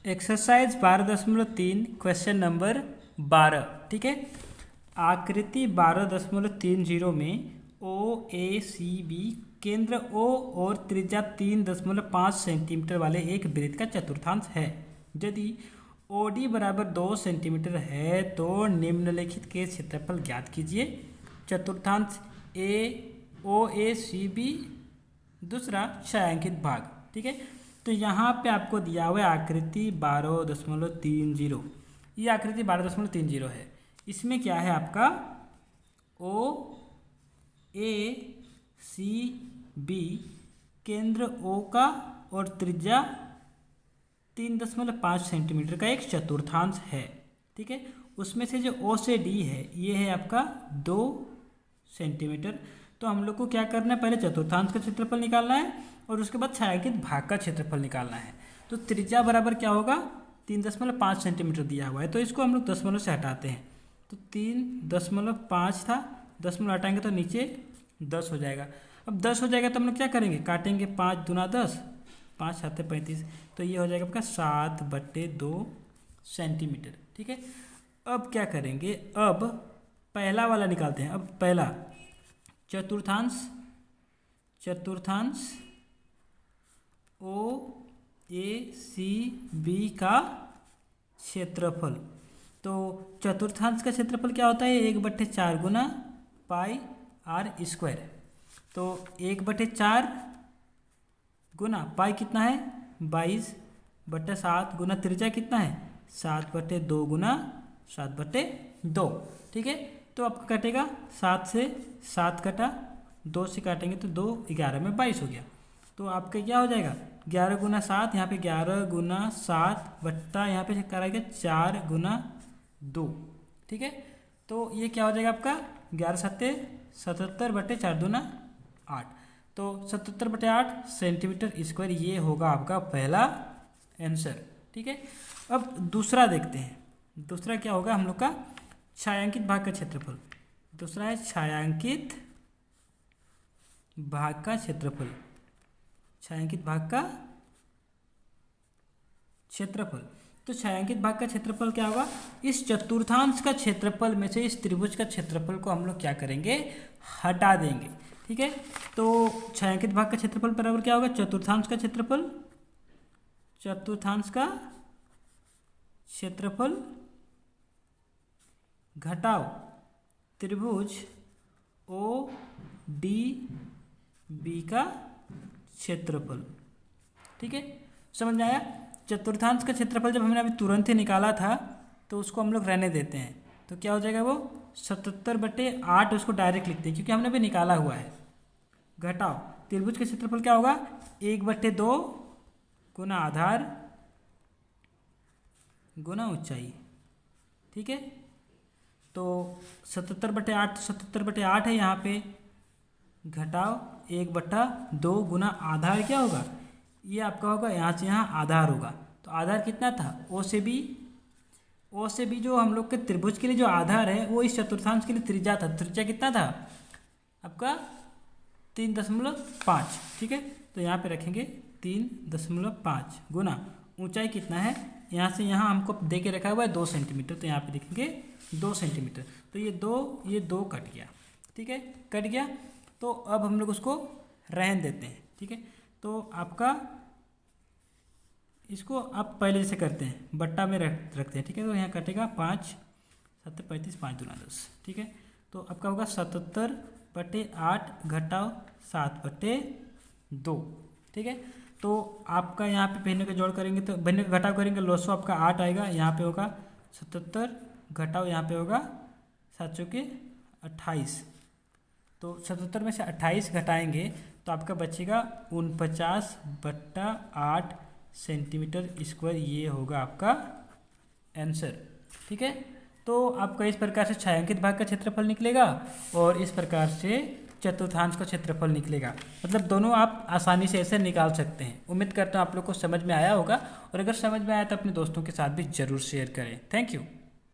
Exercise 12.3 question number 12। ठीक है, आकृति 12.30 में ओ ए सी बी केंद्र O और त्रिज्या 3.5 सेंटीमीटर वाले एक वृत्त का चतुर्थांश है। यदि OD बराबर 2 सेंटीमीटर है तो निम्नलिखित के क्षेत्रफल ज्ञात कीजिए। चतुर्थांश ए ओ ए सी बी, दूसरा छायांकित भाग। ठीक है, तो यहाँ पे आपको दिया हुआ है आकृति 12.30। ये आकृति 12.30 है। इसमें क्या है आपका ओ ए सी बी केंद्र O का और त्रिज्या 3.5 सेंटीमीटर का एक चतुर्थांश है। ठीक है, उसमें से जो O से D है ये है आपका 2 सेंटीमीटर। तो हम लोग को क्या करना है, पहले चतुर्थांश का क्षेत्रफल निकालना है और उसके बाद छायांकित भाग का क्षेत्रफल निकालना है। तो त्रिज्या बराबर क्या होगा, 3.5 सेंटीमीटर दिया हुआ है, तो इसको हम लोग दशमलव से हटाते हैं। तो 3.5 था, दशमलव हटाएंगे तो नीचे 10 हो जाएगा। अब 10 हो जाएगा तो हम लोग क्या करेंगे, काटेंगे 5 दूना 10, 5 7 35, तो ये हो जाएगा आपका 7/2 सेंटीमीटर। ठीक है, अब क्या करेंगे, अब पहला वाला निकालते हैं। अब पहला चतुर्थांश ओ ए सी बी का क्षेत्रफल। तो चतुर्थांश का क्षेत्रफल क्या होता है, 1/4 गुना पाई आर स्क्वायर। तो 1/4 गुना पाई कितना है 22/7 गुना त्रिज्या कितना है 7/2 गुना 7/2। ठीक है, तो आपका कटेगा 7 से 7 कटा, 2 से काटेंगे तो 2, 11 में 22 हो गया। तो आपका क्या हो जाएगा 11 गुना 7, यहाँ पे 11 गुना 7 बट्टा यहाँ पे कराएगा 4 गुना 2। ठीक है, तो ये क्या हो जाएगा आपका 11 7 77/4 दूना 8। तो 77/8 सेंटीमीटर स्क्वायर, ये होगा आपका पहला आंसर। ठीक है, अब दूसरा देखते हैं। दूसरा क्या होगा हम लोग का छायांकित भाग का क्षेत्रफल। दूसरा है छायांकित भाग का क्षेत्रफल। छायांकित भाग का क्षेत्रफल, तो छायांकित भाग का क्षेत्रफल क्या होगा, इस चतुर्थांश का क्षेत्रफल में से इस त्रिभुज का क्षेत्रफल को हम लोग क्या करेंगे, हटा देंगे। ठीक है, तो छायांकित भाग का क्षेत्रफल बराबर क्या होगा, चतुर्थांश का क्षेत्रफल, चतुर्थांश का क्षेत्रफल घटाओ त्रिभुज ओ डी बी का क्षेत्रफल। ठीक है, समझ में आया। चतुर्थांश का क्षेत्रफल जब हमने अभी तुरंत ही निकाला था तो उसको हम लोग रहने देते हैं, तो क्या हो जाएगा वो 77/8, उसको डायरेक्ट लिखते हैं क्योंकि हमने अभी निकाला हुआ है। घटाओ त्रिभुज का क्षेत्रफल क्या होगा 1/2 गुना आधार गुना ऊंचाई। ठीक है, तो 77/8 तो 77/8 है यहाँ पे, घटाओ 1/2 गुना आधार क्या होगा, ये आपका होगा यहाँ से यहाँ आधार होगा। तो आधार कितना था ओ से बी जो हम लोग के त्रिभुज के लिए जो आधार है वो इस चतुर्थांश के लिए त्रिज्या था। त्रिज्या कितना था आपका 3.5। ठीक है, तो यहाँ पे रखेंगे 3.5 गुना ऊंचाई कितना है, यहाँ से यहाँ हमको दे के रखा हुआ है 2 सेंटीमीटर, तो यहाँ पे देखेंगे 2 सेंटीमीटर। तो ये 2 कट गया। ठीक है, कट गया, तो अब हम लोग उसको रहन देते हैं। ठीक है, तो आपका इसको आप पहले जैसे करते हैं बट्टा में रखते हैं। ठीक है, तो यहाँ कटेगा 5 7 35 5 दूना 10। ठीक है, तो आपका होगा 77/8 घटाओ 7/2। ठीक है, तो आपका यहाँ पे पहले का जोड़ करेंगे तो बहने का घटाव करेंगे, लोसो आपका 8 आएगा, यहाँ पे होगा 77 घटाओ यहाँ पे होगा 7 चौके 28। तो 77 में से 28 घटाएंगे तो आपका बचेगा 49/8 सेंटीमीटर स्क्वायर, ये होगा आपका आंसर। ठीक है, तो आपका इस प्रकार से छायांकित भाग का क्षेत्रफल निकलेगा और इस प्रकार से चतुर्थांश का क्षेत्रफल निकलेगा। मतलब दोनों आप आसानी से ऐसे निकाल सकते हैं। उम्मीद करता हूँ आप लोग को समझ में आया होगा, और अगर समझ में आया तो अपने दोस्तों के साथ भी जरूर शेयर करें। Thank you.